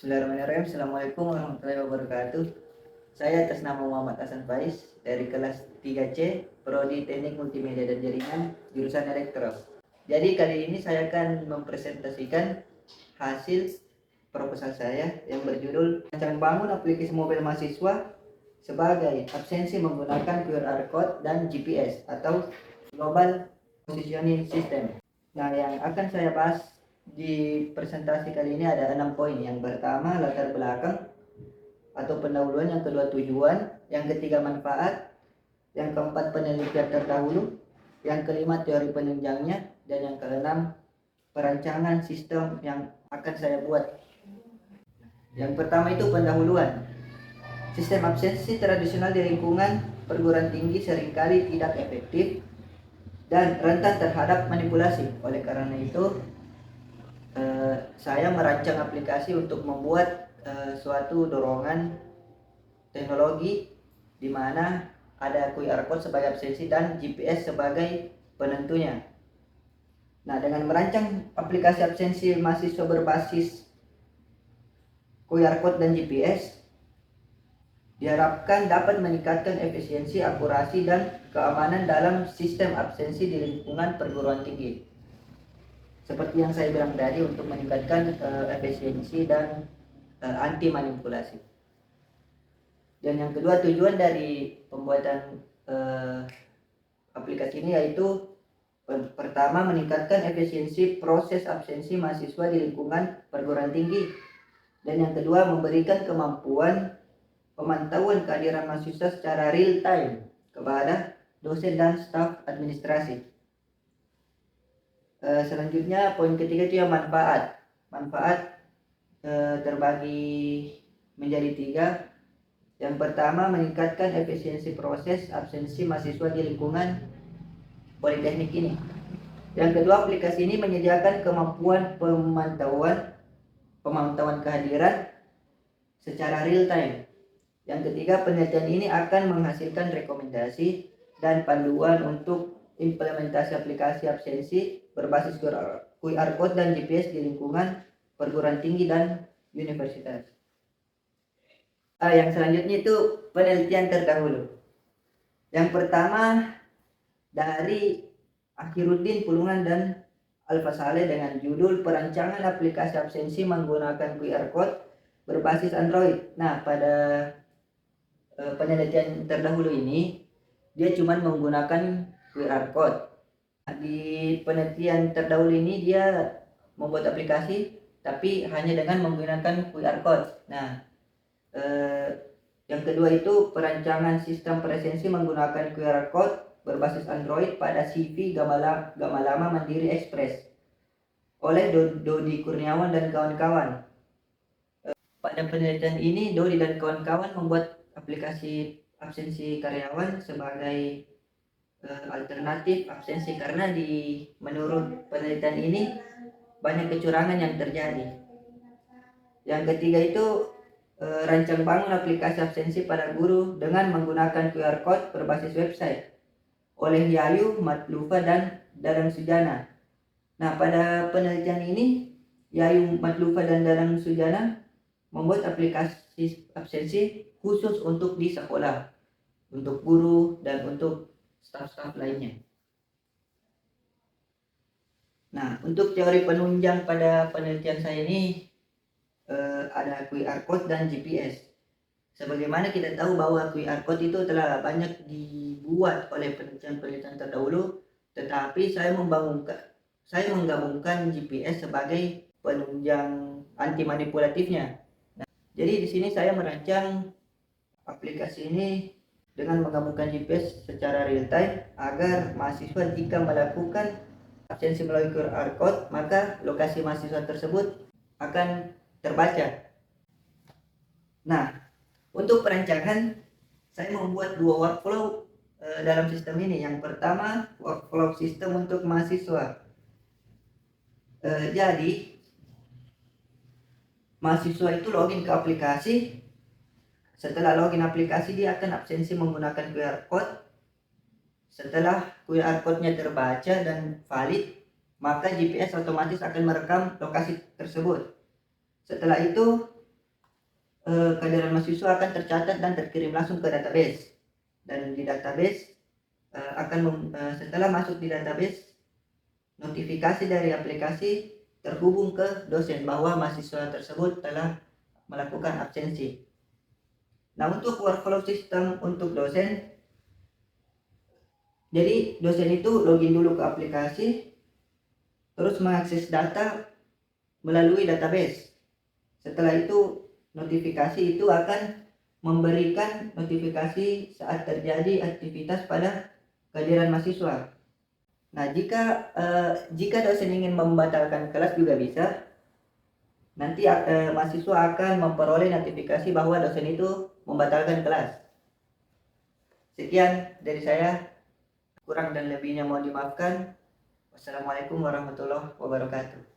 Bismillahirrahmanirrahim. Assalamualaikum warahmatullahi wabarakatuh. Saya atas nama Muhammad Hasan Faiz dari kelas 3C, Prodi Teknik Multimedia dan Jaringan, jurusan Elektro. Jadi kali ini saya akan mempresentasikan hasil proposal saya yang berjudul Rancang Bangun Aplikasi Mobil Mahasiswa sebagai absensi menggunakan QR Code dan GPS atau Global Positioning System. Nah, yang akan saya bahas di presentasi kali ini ada 6 poin. Yang pertama latar belakang atau pendahuluan, yang kedua tujuan, yang ketiga manfaat, yang keempat penelitian terdahulu, yang kelima teori penunjangnya, dan yang keenam perancangan sistem yang akan saya buat. Yang pertama itu pendahuluan. Sistem absensi tradisional di lingkungan perguruan tinggi seringkali tidak efektif dan rentan terhadap manipulasi. Oleh karena itu saya merancang aplikasi untuk membuat suatu dorongan teknologi di mana ada QR code sebagai absensi dan GPS sebagai penentunya. Nah, dengan merancang aplikasi absensi mahasiswa berbasis QR code dan GPS, diharapkan dapat meningkatkan efisiensi, akurasi, dan keamanan dalam sistem absensi di lingkungan perguruan tinggi. Seperti yang saya bilang tadi, untuk meningkatkan efisiensi dan anti manipulasi. Dan yang kedua, tujuan dari pembuatan aplikasi ini yaitu pertama, meningkatkan efisiensi proses absensi mahasiswa di lingkungan perguruan tinggi. Dan yang kedua, memberikan kemampuan pemantauan kehadiran mahasiswa secara real time kepada dosen dan staf administrasi. Selanjutnya poin ketiga itu yang manfaat. Manfaat terbagi menjadi 3. Yang pertama, meningkatkan efisiensi proses absensi mahasiswa di lingkungan politeknik ini. Yang kedua, aplikasi ini menyediakan kemampuan pemantauan kehadiran secara real time. Yang ketiga, penelitian ini akan menghasilkan rekomendasi dan panduan untuk implementasi aplikasi absensi berbasis QR code dan GPS di lingkungan perguruan tinggi dan universitas. Yang selanjutnya itu penelitian terdahulu. Yang pertama dari Akhiruddin Pulungan dan Alfa Saleh dengan judul Perancangan Aplikasi Absensi Menggunakan QR Code Berbasis Android. Nah, pada penelitian terdahulu ini dia cuma menggunakan QR code. Di penelitian terdahulu ini dia membuat aplikasi tapi hanya dengan menggunakan QR code. Nah, yang kedua itu perancangan sistem presensi menggunakan QR code berbasis Android pada CV Gamalama Mandiri Express oleh Dodi Kurniawan dan kawan-kawan. Pada penelitian ini Dodi dan kawan-kawan membuat aplikasi absensi karyawan sebagai alternatif absensi karena menurut penelitian ini banyak kecurangan yang terjadi. Yang ketiga itu rancang bangun aplikasi absensi pada guru dengan menggunakan QR code berbasis website oleh Yayu, Matlufa, dan Dadang Sujana. Nah, pada penelitian ini Yayu, Matlufa, dan Dadang Sujana membuat aplikasi absensi khusus untuk di sekolah, untuk guru dan untuk staf-staf lainnya. Nah, untuk teori penunjang pada penelitian saya ini ada QR code dan GPS. Sebagaimana kita tahu bahwa QR code itu telah banyak dibuat oleh penelitian-penelitian terdahulu, tetapi saya menggabungkan GPS sebagai penunjang anti manipulatifnya. Nah, jadi di sini saya merancang aplikasi ini dengan menggabungkan GPS secara real time agar mahasiswa jika melakukan absensi melalui QR code, maka lokasi mahasiswa tersebut akan terbaca. Nah, untuk perancangan saya membuat 2 workflow dalam sistem ini. Yang pertama, workflow sistem untuk mahasiswa. Jadi mahasiswa itu login ke aplikasi. Setelah login aplikasi, dia akan absensi menggunakan QR code. Setelah QR code-nya terbaca dan valid, maka GPS otomatis akan merekam lokasi tersebut. Setelah itu kehadiran mahasiswa akan tercatat dan terkirim langsung ke database. Dan di database setelah masuk di database, notifikasi dari aplikasi terhubung ke dosen bahwa mahasiswa tersebut telah melakukan absensi. Nah, untuk workflow sistem untuk dosen, jadi dosen itu login dulu ke aplikasi, terus mengakses data melalui database. Setelah itu, notifikasi itu akan memberikan notifikasi saat terjadi aktivitas pada kehadiran mahasiswa. Nah, jika dosen ingin membatalkan kelas juga bisa. Nanti mahasiswa akan memperoleh notifikasi bahwa dosen itu membatalkan kelas. Sekian dari saya, kurang dan lebihnya mohon dimaafkan. Wassalamualaikum warahmatullahi wabarakatuh.